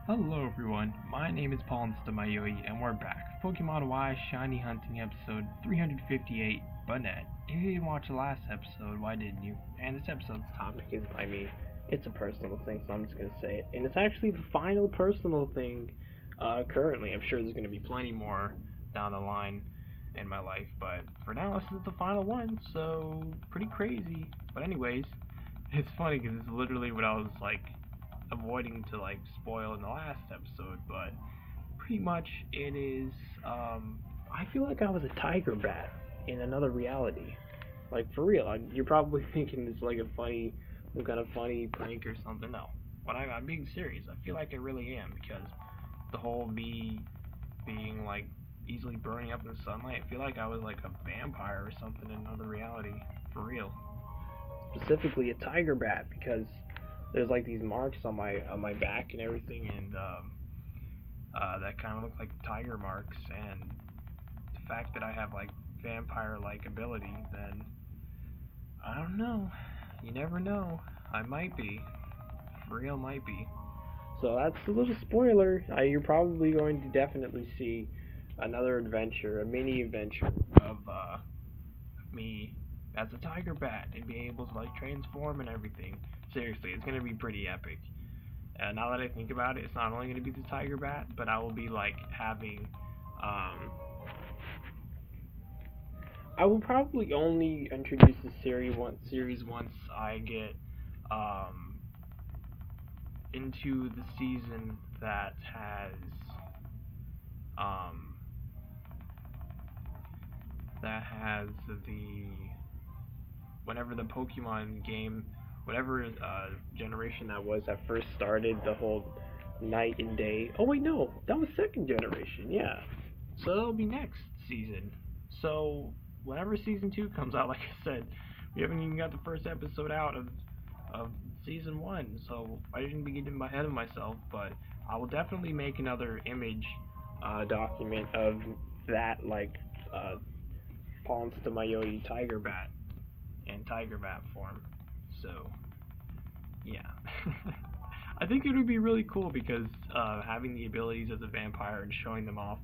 Hello everyone, my name is Paul Mayoi, and we're back. Pokemon Y Shiny Hunting episode 358, Banette. If you didn't watch the last episode, why didn't you? And this episode's topic is by me. It's a personal thing, so I'm just going to say it. And it's actually the final personal thing currently. I'm sure there's going to be plenty more down the line in my life, but for now, this is the final one, so pretty crazy. But anyways, it's funny because it's literally what I was avoiding to spoil in the last episode, but pretty much it is I feel like I was a tiger bat in another reality. Like for real. You're probably thinking it's like some kind of funny prank or something. No. But I'm being serious. I feel like I really am because the whole me being easily burning up in the sunlight, I feel like I was like a vampire or something in another reality. For real. Specifically a tiger bat because there's like these marks on my back and everything, and that kind of look like tiger marks. And the fact that I have like vampire-like ability, then I don't know. You never know. I might be. For real, might be. So that's a little spoiler. You're probably going to definitely see another adventure, a mini adventure of me as a tiger bat and be able to transform and everything. Seriously, it's gonna be pretty epic. Now that I think about it, it's not only gonna be the tiger bat, but I will be having. I will probably only introduce the series once I get into the season that has um, the whenever the Pokemon game, whatever generation that was that first started the whole night and day. Oh wait, no, that was second generation. Yeah, so that'll be next season. So whenever season 2 comes out, like I said, we haven't even got the first episode out of season 1, so I shouldn't be getting ahead of myself. But I will definitely make another image document of that, Palms to Mayoi Tiger Bat and Tiger Bat form. So, yeah. I think it would be really cool because having the abilities as a vampire and showing them off,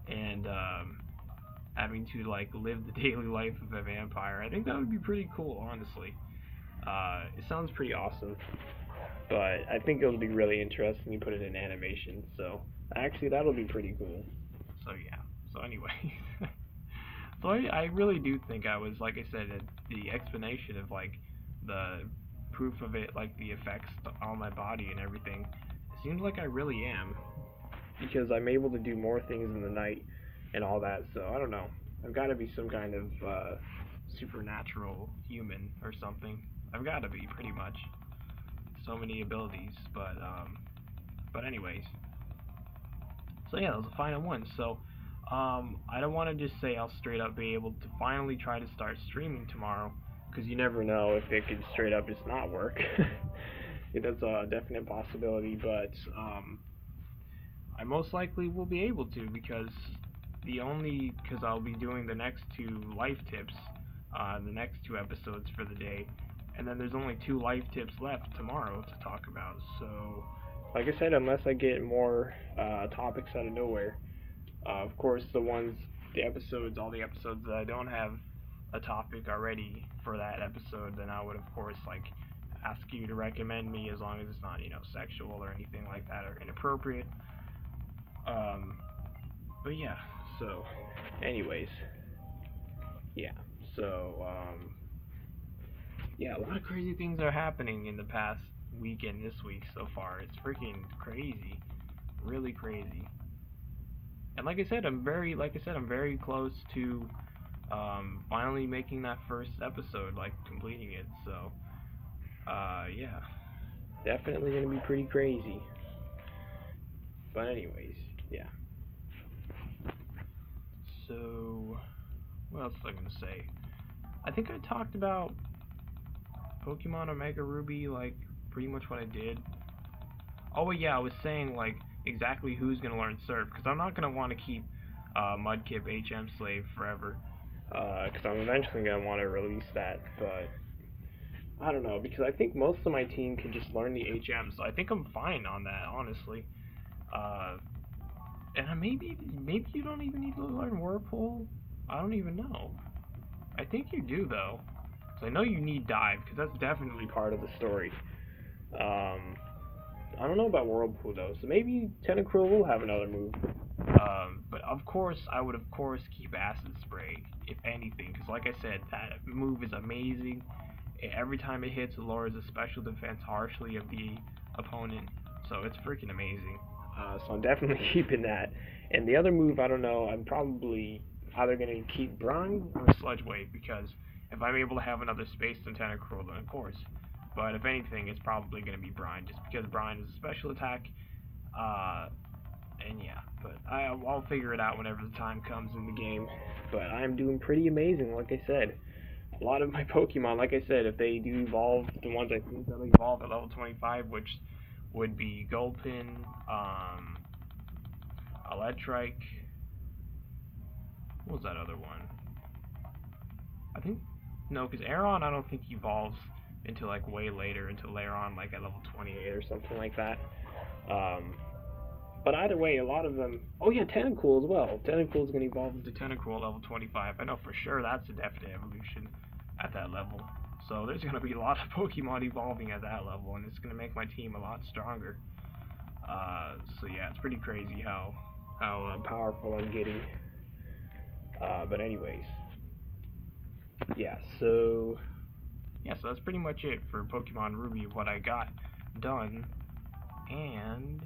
and having to live the daily life of a vampire, I think that would be pretty cool, honestly. It sounds pretty awesome, but I think it'll be really interesting to put it in animation. So actually, that'll be pretty cool. So yeah. So anyway. So I really do think I was, like I said, the explanation of the proof of it, the effects on my body and everything. It seems like I really am, because I'm able to do more things in the night and all that. So I don't know. I've got to be some kind of supernatural human or something. I've got to be, pretty much. So many abilities, but anyways. So yeah, that was the final one. So I don't want to just say I'll straight up be able to finally try to start streaming tomorrow, because you never know if it could straight up just not work. That's a definite possibility, but I most likely will be able to, because I'll be doing the next 2 life tips, the next 2 episodes for the day, and then there's only 2 life tips left tomorrow to talk about. So, like I said, unless I get more topics out of nowhere, of course, all the episodes that I don't have a topic already for that episode, then I would, of course, ask you to recommend me, as long as it's not, sexual or anything like that, or inappropriate. But yeah, so, anyways, yeah, so, yeah, a lot of crazy things are happening in the past week and this week so far. It's freaking crazy, really crazy. And like I said, I'm very close to finally making that first episode, completing it. So, yeah, definitely gonna be pretty crazy. But anyways, yeah. So, what else was I gonna say? I think I talked about Pokemon Omega Ruby, pretty much what I did. Oh yeah, I was saying exactly who's gonna learn Surf, because I'm not gonna want to keep Mudkip HM Slave forever, because I'm eventually gonna want to release that. But I don't know, because I think most of my team can just learn the HM, so I think I'm fine on that, honestly. And maybe you don't even need to learn Whirlpool. I don't even know. I think you do though. So I know you need Dive because that's definitely part of the story. I don't know about Whirlpool though, so maybe Tentacruel will have another move. But of course, I would of course keep Acid Spray, if anything, because like I said, that move is amazing. Every time it hits, it lowers the special defense harshly of the opponent, so it's freaking amazing. So I'm definitely keeping that. And the other move, I don't know, I'm probably either going to keep Brine or Sludge Wave, because if I'm able to have another space than Tentacruel, then of course. But if anything, it's probably going to be Brine, just because Brine is a special attack. And yeah, but I'll figure it out whenever the time comes in the game. But I'm doing pretty amazing, like I said. A lot of my Pokemon, like I said, if they do evolve, the ones I think that'll evolve at level 25, which would be Gulpin, Electrike. What was that other one? I think, no, because Aeron I don't think evolves until like way later, until later on, like at level 28 or something like that. But either way, a lot of them... Oh yeah, Tentacool as well. Tentacool is going to evolve into Tentacruel level 25. I know for sure that's a definite evolution at that level. So there's going to be a lot of Pokemon evolving at that level, and it's going to make my team a lot stronger. So yeah, it's pretty crazy how powerful I'm getting. But anyways. Yeah, so that's pretty much it for Pokemon Ruby, what I got done. And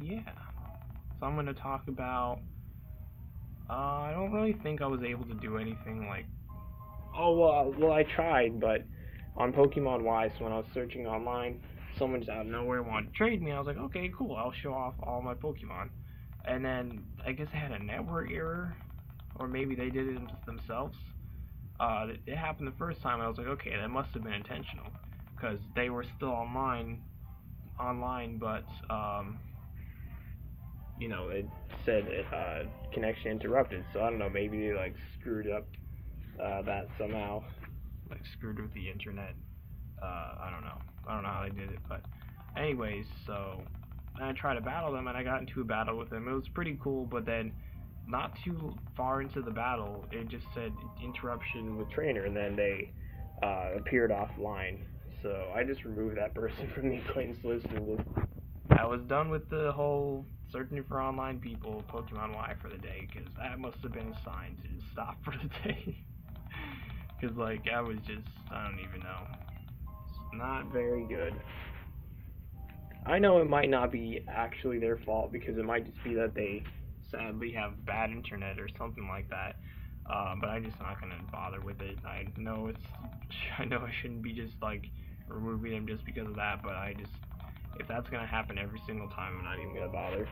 yeah. So I'm going to talk about, I don't really think I was able to do anything like, well I tried, but on Pokemon Wise, when I was searching online, someone just out of nowhere wanted to trade me, and I was like, okay, cool, I'll show off all my Pokemon. And then, I guess I had a network error, or maybe they did it themselves. It happened the first time, and I was like, okay, that must have been intentional, because they were still online, but, you know, it said connection interrupted, so I don't know, maybe they like screwed up that somehow, like screwed with the internet. I don't know how they did it, but anyways, so I tried to battle them, and I got into a battle with them. It was pretty cool, but then not too far into the battle, it just said interruption with trainer, and then they appeared offline. So I just removed that person from the acquaintance list, and I was done with the whole searching for online people Pokemon Y for the day, because that must have been a sign to just stop for the day. Because like I was just, I don't even know, it's not very good. I know it might not be actually their fault, because it might just be that they sadly have bad internet or something like that. But I'm just not gonna bother with it. I know I shouldn't be just like removing them just because of that, but if that's gonna happen every single time, I'm not even gonna bother.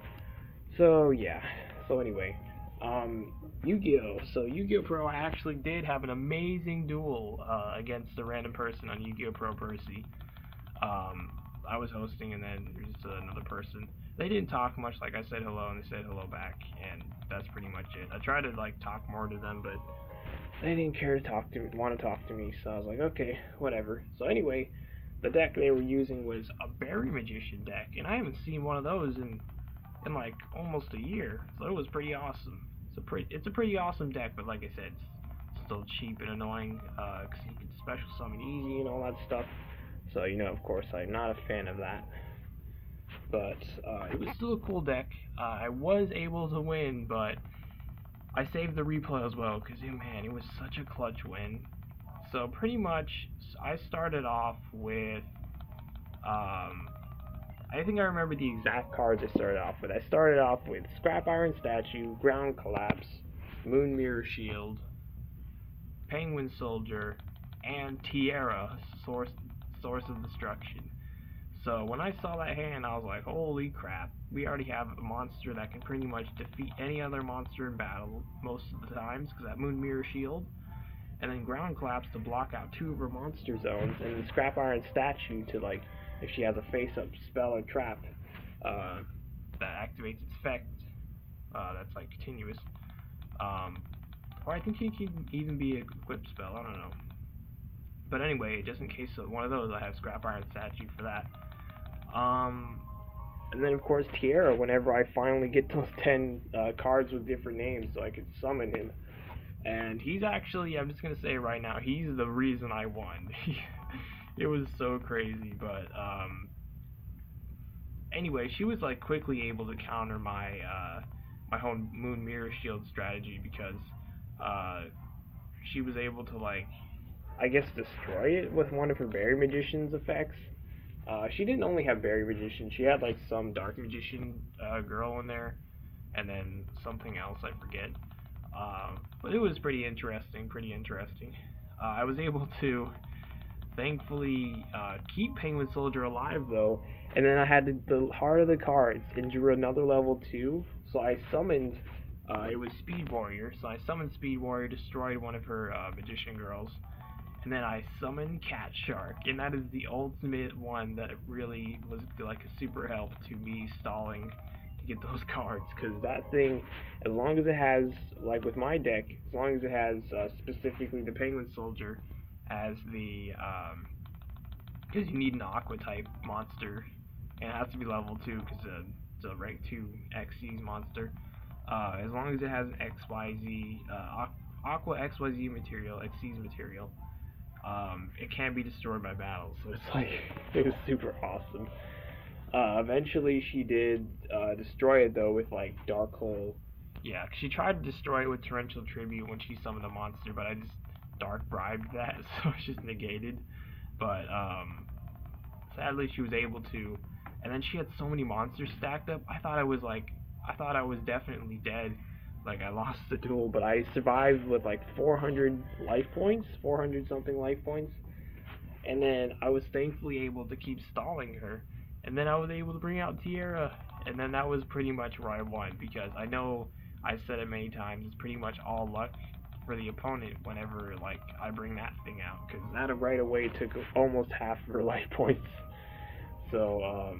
So yeah. So anyway, Yu-Gi-Oh! So Yu-Gi-Oh! Pro, I actually did have an amazing duel against a random person on Yu-Gi-Oh! Pro Percy. I was hosting, and then there's another person. They didn't talk much. Like I said hello, and they said hello back, and that's pretty much it. I tried to like talk more to them, but they didn't care to want to talk to me. So I was like, okay, whatever. So anyway, the deck they were using was a Berry Magician deck, and I haven't seen one of those in like almost a year. So it was pretty awesome. It's a pretty awesome deck, but like I said, it's still cheap and annoying because you can special summon easy and all that stuff. So, you know, of course, I'm not a fan of that. But it was still a cool deck. I was able to win, but I saved the replay as well, because, man, it was such a clutch win. So, pretty much, I started off with, I think I remember the exact cards I started off with. I started off with Scrap Iron Statue, Ground Collapse, Moon Mirror Shield, Penguin Soldier, and Tierra, Source of Destruction. So when I saw that hand, I was like, holy crap, we already have a monster that can pretty much defeat any other monster in battle most of the times, because that Moon Mirror Shield, and then Ground Collapse to block out 2 of her monster zones, and then Scrap Iron Statue to, like, if she has a face-up spell or trap that activates its effect, that's, like, continuous. Or I think it can even be a equip spell, I don't know. But anyway, just in case of one of those, I have Scrap Iron Statue for that. And then of course Tierra, whenever I finally get those 10 cards with different names so I could summon him. And he's actually, I'm just going to say right now, he's the reason I won. It was so crazy, but anyway, she was like quickly able to counter my whole Moon Mirror Shield strategy because uh, she was able to, like, I guess destroy it with one of her Berry Magician's effects. She didn't only have Berry Magician, she had like some Dark Magician girl in there, and then something else, I forget. But it was pretty interesting, I was able to thankfully keep Penguin Soldier alive though, and then I had the heart of the cards and drew another level 2, so I summoned, it was Speed Warrior, so I summoned Speed Warrior, destroyed one of her Magician girls, and then I summoned Cat Shark, and that is the ultimate one that really was like a super help to me stalling to get those cards, because that thing, as long as it has, like with my deck, as long as it has specifically the Penguin Soldier as the, because you need an Aqua type monster, and it has to be level 2 because it's a rank 2 XYZ monster. As long as it has XYZ, Aqua XYZ material, XYZ material, it can't be destroyed by battle, so it's like, it was super awesome. Eventually she did destroy it though with like Dark Hole. Yeah, she tried to destroy it with Torrential Tribute when she summoned a monster, but I just Dark Bribed that, so it's just negated. But sadly she was able to, and then she had so many monsters stacked up, I thought I was definitely dead. Like I lost the duel, but I survived with like 400 life points, 400 something life points. And then I was thankfully able to keep stalling her. And then I was able to bring out Tierra. And then that was pretty much where I won, because I know I've said it many times, it's pretty much all luck for the opponent whenever like I bring that thing out, because that right away took almost half of her life points. So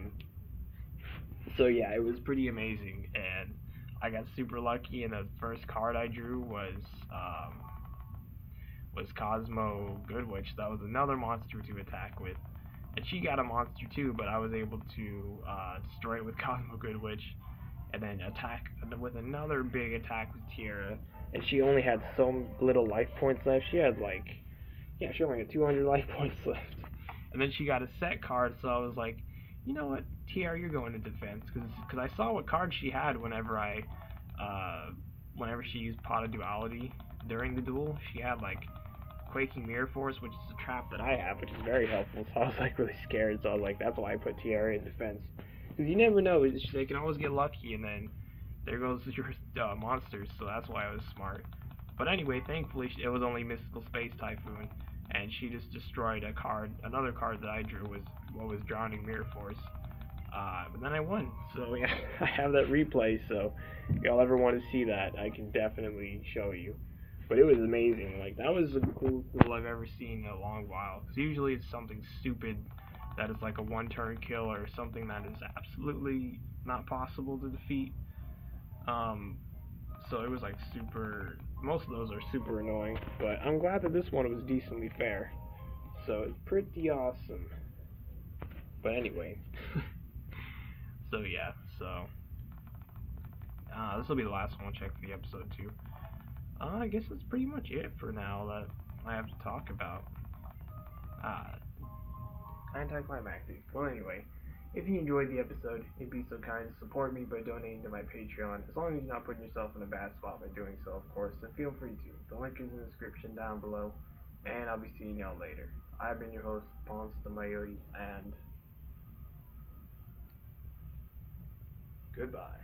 so yeah, it was pretty amazing, and I got super lucky. And the first card I drew was Cosmo Goodwitch. That was another monster to attack with, and she got a monster too, but I was able to destroy it with Cosmo Goodwitch, and then attack with another big attack with Tierra. And she only had so little life points left. She had like, yeah, she only had 200 life points left. And then she got a set card, so I was like, you know what, Tierra, you're going to defense, because I saw what card she had whenever she used Pot of Duality during the duel. She had like Quaking Mirror Force, which is a trap that I have, which is very helpful, so I was like really scared, so I was like, that's why I put Tierra in defense. Because you never know, they can always get lucky, and then there goes your monsters, so that's why I was smart. But anyway, thankfully, it was only Mystical Space Typhoon, and she just destroyed another card that I drew was Drowning Mirror Force. But then I won, so yeah, I have that replay, so if y'all ever want to see that, I can definitely show you. But it was amazing, like, that was the coolest duel I've ever seen in a long while, because usually it's something stupid that is like a one-turn kill, or something that is absolutely not possible to defeat. So it was like most of those are super annoying, but I'm glad that this one was decently fair. So it's pretty awesome. But anyway, so yeah, this will be the last one. Check for the episode 2. I guess that's pretty much it for now that I have to talk about. Anticlimactic. Well, anyway, if you enjoyed the episode, you'd be so kind to support me by donating to my Patreon. As long as you're not putting yourself in a bad spot by doing so, of course, then feel free to. The link is in the description down below, and I'll be seeing y'all later. I've been your host, Ponce the Mayote, and goodbye.